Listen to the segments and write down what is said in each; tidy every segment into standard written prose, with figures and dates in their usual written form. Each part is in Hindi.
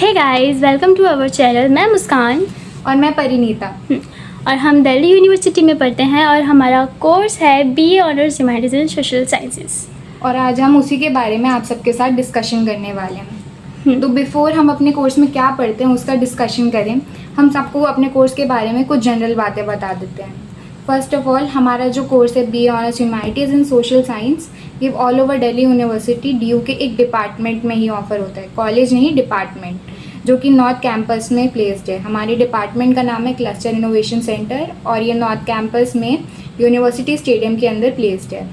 Hey guys, welcome to our channel. मैं मुस्कान और मैं परिनीता और हम दिल्ली यूनिवर्सिटी में पढ़ते हैं और हमारा कोर्स है BA honours humanities and social sciences. और आज हम उसी के बारे में आप सबके साथ डिस्कशन करने वाले हैं। तो बिफोर हम अपने कोर्स में क्या पढ़ते हैं उसका डिस्कशन करें, हम सबको अपने कोर्स के बारे में कुछ जनरल बातें बता देते हैं। फर्स्ट ऑफ ऑल, हमारा जो कोर्स है BA honours humanities and social science, ये all over Delhi university DU के एक डिपार्टमेंट में ही ऑफर होता है, कॉलेज नहीं डिपार्टमेंट, जो कि नॉर्थ कैंपस में प्लेस्ड है। हमारे डिपार्टमेंट का नाम है क्लस्टर इनोवेशन सेंटर और ये नॉर्थ कैंपस में यूनिवर्सिटी स्टेडियम के अंदर प्लेस्ड है।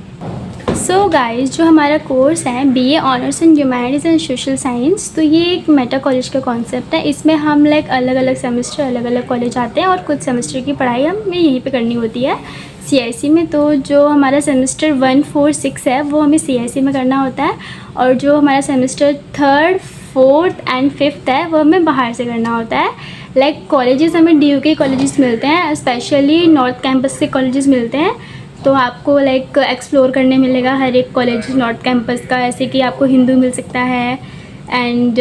सो गाइस, जो हमारा कोर्स है BA honours in humanities and social science, तो ये एक मेटा कॉलेज का कॉन्सेप्ट है। इसमें हम अलग अलग सेमेस्टर अलग अलग कॉलेज आते हैं और कुछ सेमेस्टर की पढ़ाई हमें यहीं पे करनी होती है CIC में। तो जो हमारा सेमेस्टर 1, 4, 6 है वो हमें CIC में करना होता है, और जो हमारा semester 3rd, 4th and 5th है वो हमें बाहर से करना होता है। कॉलेजेस हमें DU के कॉलेजेस मिलते हैं, स्पेशली नॉर्थ कैंपस के कॉलेजेस मिलते हैं। तो आपको एक्सप्लोर करने मिलेगा हर एक कॉलेज नॉर्थ कैंपस का, ऐसे कि आपको हिंदू मिल सकता है एंड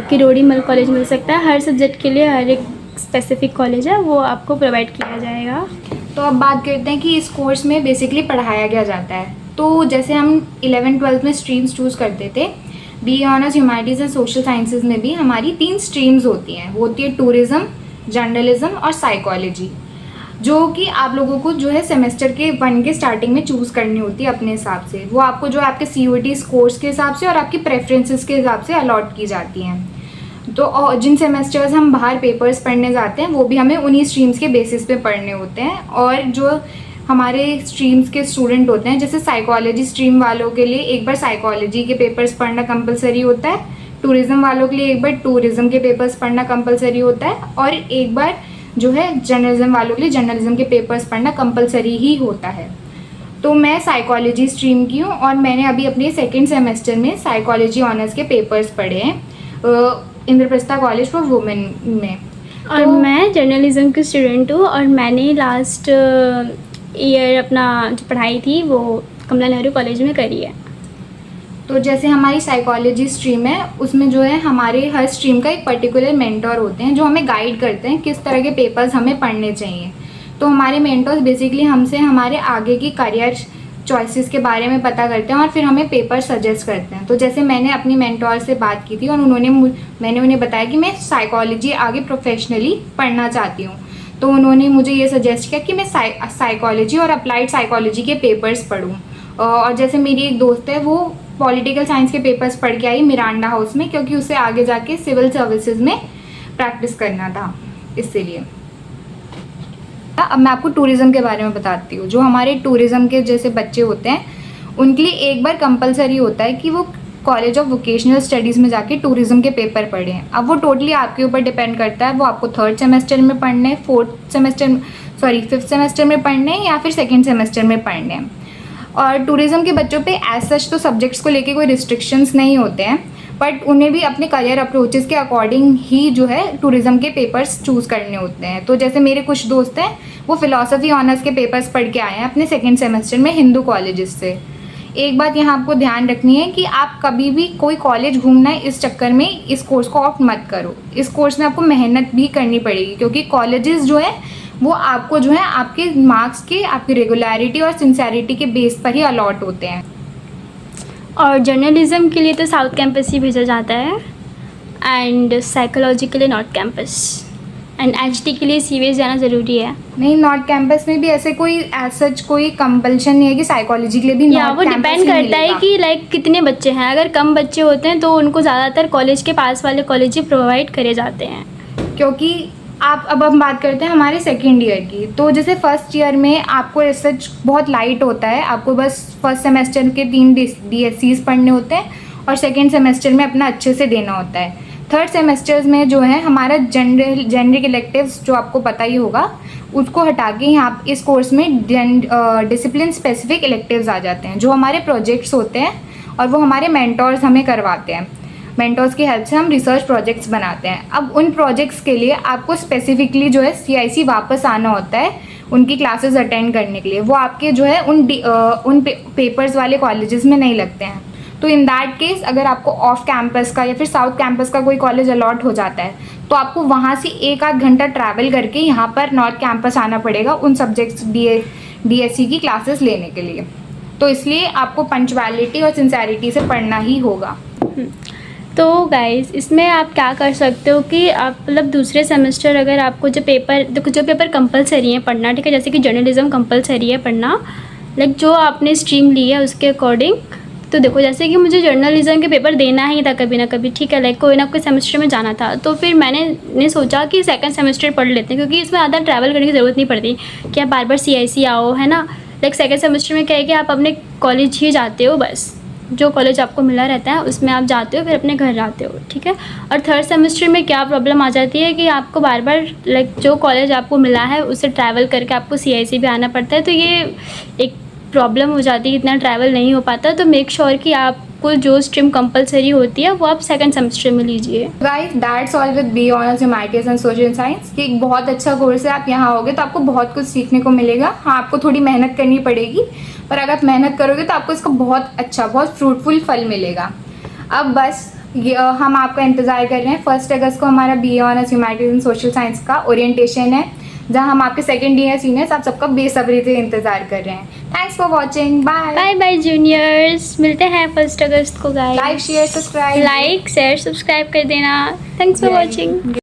किरोड़ी मल कॉलेज मिल सकता है। हर सब्जेक्ट के लिए हर एक स्पेसिफिक कॉलेज है वो आपको प्रोवाइड किया जाएगा। तो अब बात करते हैं कि इस कोर्स में बेसिकली पढ़ाया क्या जाता है। तो जैसे हम 11th 12th में स्ट्रीम्स चूज़ करते थे, BA honours humanities and social sciences में भी हमारी 3 स्ट्रीम्स होती हैं। वो होती है टूरिज़्म, जर्नलिज्म और साइकोलॉजी, जो कि आप लोगों को जो है सेमेस्टर के 1 के स्टार्टिंग में चूज़ करनी होती है अपने हिसाब से। वो आपको जो है आपके CUET स्कोर्स के हिसाब से और आपकी प्रेफरेंसेस के हिसाब से अलॉट की जाती हैं। तो जिन सेमेस्टर्स हम बाहर पेपर्स पढ़ने जाते हैं वो भी हमें उन्हीं स्ट्रीम्स के बेसिस पे पढ़ने होते हैं। और जो हमारे स्ट्रीम्स के स्टूडेंट होते हैं, जैसे साइकोलॉजी स्ट्रीम वालों के लिए एक बार साइकोलॉजी के पेपर्स पढ़ना कंपलसरी होता है, टूरिज़्म वालों के लिए एक बार टूरिज़्म के पेपर्स पढ़ना कंपलसरी होता है, और एक बार जो है जर्नलिज्म वालों के लिए जर्नलिज्म के पेपर्स पढ़ना कंपलसरी ही होता है। तो मैं साइकोलॉजी स्ट्रीम की हूँ और मैंने अभी अपने 2nd सेमेस्टर में साइकोलॉजी ऑनर्स के पेपर्स पढ़े हैं इंद्रप्रस्था कॉलेज फॉर वुमेन में। और मैं जर्नलिज्म की स्टूडेंट हूँ और मैंने लास्ट ईयर अपना जो पढ़ाई थी वो कमला नेहरू कॉलेज में करी है। तो जैसे हमारी साइकोलॉजी स्ट्रीम है, उसमें जो है हमारे हर स्ट्रीम का एक पर्टिकुलर मेंटोर होते हैं जो हमें गाइड करते हैं किस तरह के पेपर्स हमें पढ़ने चाहिए। तो हमारे मेंटोर्स बेसिकली हमसे हमारे आगे की करियर चॉइसेस के बारे में पता करते हैं और फिर हमें पेपर सजेस्ट करते हैं। तो जैसे मैंने अपनी मेंटोर से बात की थी और मैंने उन्हें बताया कि मैं साइकोलॉजी आगे प्रोफेशनली पढ़ना चाहती हूँ। तो उन्होंने मुझे ये सजेस्ट किया कि मैं साइकोलॉजी और अप्लाइड साइकोलॉजी के पेपर्स पढूं। और जैसे मेरी एक दोस्त है वो पॉलिटिकल साइंस के पेपर्स पढ़ के आई मिरांडा हाउस में, क्योंकि उसे आगे जाके सिविल सर्विसेज में प्रैक्टिस करना था, इसीलिए। अब मैं आपको टूरिज़्म के बारे में बताती हूँ। जो हमारे टूरिज़्म के जैसे बच्चे होते हैं उनके लिए एक बार कंपलसरी होता है कि वो कॉलेज ऑफ वोकेशनल स्टडीज़ में जाके टूरिज़्म के पेपर पढ़ें। अब वो टोटली आपके ऊपर डिपेंड करता है, वो आपको 3rd सेमेस्टर में पढ़ने, 5th सेमेस्टर में पढ़ने या फिर 2nd सेमेस्टर में पढ़ने। और टूरिज़्म के बच्चों पे एज सच तो सब्जेक्ट्स को लेके कोई रिस्ट्रिक्शंस नहीं होते हैं, बट उन्हें भी अपने करियर अप्रोचेस के अकॉर्डिंग ही जो है टूरिज़्म के पेपर्स चूज़ करने होते हैं। तो जैसे मेरे कुछ दोस्त हैं वो फ़िलासफ़ी ऑनर्स के पेपर्स पढ़ के आए हैं अपने 2nd सेमेस्टर में हिंदू कॉलेजेस से। एक बात यहाँ आपको ध्यान रखनी है कि आप कभी भी कोई कॉलेज घूमना है इस चक्कर में इस कोर्स को ऑप्ट मत करो। इस कोर्स में आपको मेहनत भी करनी पड़ेगी, क्योंकि कॉलेजेस जो है वो आपको जो है आपके मार्क्स के, आपकी रेगुलरिटी और सिंसेरिटी के बेस पर ही अलॉट होते हैं। और जर्नलिज्म के लिए तो साउथ कैंपस ही भेजा जाता है, एंड साइकोलॉजी के लिए नॉर्थ कैंपस, एंड HT के लिए CBS जाना ज़रूरी है। नहीं, नॉर्थ कैंपस में भी ऐसे कोई एज सच कोई कंपल्शन नहीं है कि साइकोलॉजी के लिए भी नॉर्थ वो डिपेंड करता है कि कितने बच्चे हैं। अगर कम बच्चे होते हैं तो उनको ज़्यादातर कॉलेज के पास वाले कॉलेज ही प्रोवाइड करे जाते हैं। क्योंकि अब हम बात करते हैं हमारे 2nd ईयर की। तो जैसे 1st ईयर में आपको रिसर्च बहुत लाइट होता है, आपको बस 1st सेमेस्टर के 3 DSCs पढ़ने होते हैं और 2nd सेमेस्टर में अपना अच्छे से देना होता है। 3rd सेमेस्टर्स में जो है हमारा जेनरिक इलेक्टिव्स, जो आपको पता ही होगा, उसको हटा के यहाँ इस कोर्स में डिसिप्लिन स्पेसिफिक इलेक्टिव्स आ जाते हैं, जो हमारे प्रोजेक्ट्स होते हैं और वो हमारे मेंटोर्स हमें करवाते हैं। मेंटोर्स की हेल्प से हम रिसर्च प्रोजेक्ट्स बनाते हैं। अब उन प्रोजेक्ट्स के लिए आपको स्पेसिफिकली जो है CIC वापस आना होता है उनकी क्लासेस अटेंड करने के लिए। वो आपके जो है उन पेपर्स वाले कॉलेजेस में नहीं लगते हैं। तो इन दैट केस अगर आपको ऑफ कैंपस का या फिर साउथ कैंपस का कोई कॉलेज अलॉट हो जाता है तो आपको वहाँ से 1 आध घंटा ट्रैवल करके यहाँ पर नॉर्थ कैंपस आना पड़ेगा उन सब्जेक्ट्स DSC की क्लासेस लेने के लिए। तो इसलिए आपको पंक्चुअलिटी और सिंसेरिटी से पढ़ना ही होगा। तो गाइस इसमें आप क्या कर सकते हो कि आप मतलब दूसरे सेमेस्टर अगर आपको जो पेपर कंपलसरी है पढ़ना, ठीक है, जैसे कि जर्नलिज्म कंपलसरी है पढ़ना, लाइक जो आपने स्ट्रीम ली है उसके अकॉर्डिंग। तो देखो जैसे कि मुझे जर्नलिज्म के पेपर देना ही था कभी ना कभी, ठीक है, लाइक कोई ना कोई सेमेस्टर में जाना था, तो फिर मैंने सोचा कि सेकंड सेमेस्टर पढ़ लेते हैं क्योंकि इसमें ज़्यादा ट्रैवल करने की ज़रूरत नहीं पड़ती कि आप बार बार CIC आओ, है ना। लाइक सेकंड सेमेस्टर में क्या है कि आप अपने कॉलेज ही जाते हो, बस जो कॉलेज आपको मिला रहता है उसमें आप जाते हो, फिर अपने घर जाते हो, ठीक है। और थर्ड सेमेस्टर में क्या प्रॉब्लम आ जाती है कि आपको बार बार लाइक जो कॉलेज आपको मिला है उससे ट्रैवल करके आपको CIC भी आना पड़ता है, तो ये एक प्रॉब्लम हो जाती है, इतना ट्रैवल नहीं हो पाता। तो मेक श्योर कि आपको जो स्ट्रीम कंपलसरी होती है वो आप सेकंड सेमेस्टर में लीजिए। Guys that's all with BA honours humanities and social science. ये एक बहुत अच्छा कोर्स है, आप यहाँ आओगे तो आपको बहुत कुछ सीखने को मिलेगा। हाँ, आपको थोड़ी मेहनत करनी पड़ेगी, पर अगर आप मेहनत करोगे तो आपको इसका बहुत अच्छा, बहुत फ्रूटफुल फल मिलेगा। अब बस हम आपका इंतज़ार कर रहे हैं। 1 अगस्त को हमारा BA honours humanities and social science का ओरिएंटेशन है, जहाँ हम आपके सेकेंड ईयर सीनियर्स आप सबका बेसब्री से इंतज़ार कर रहे हैं। Thanks for watching, bye bye bye juniors, मिलते हैं 1 अगस्त को guys. Like share subscribe like share subscribe कर देना। Thanks for watching.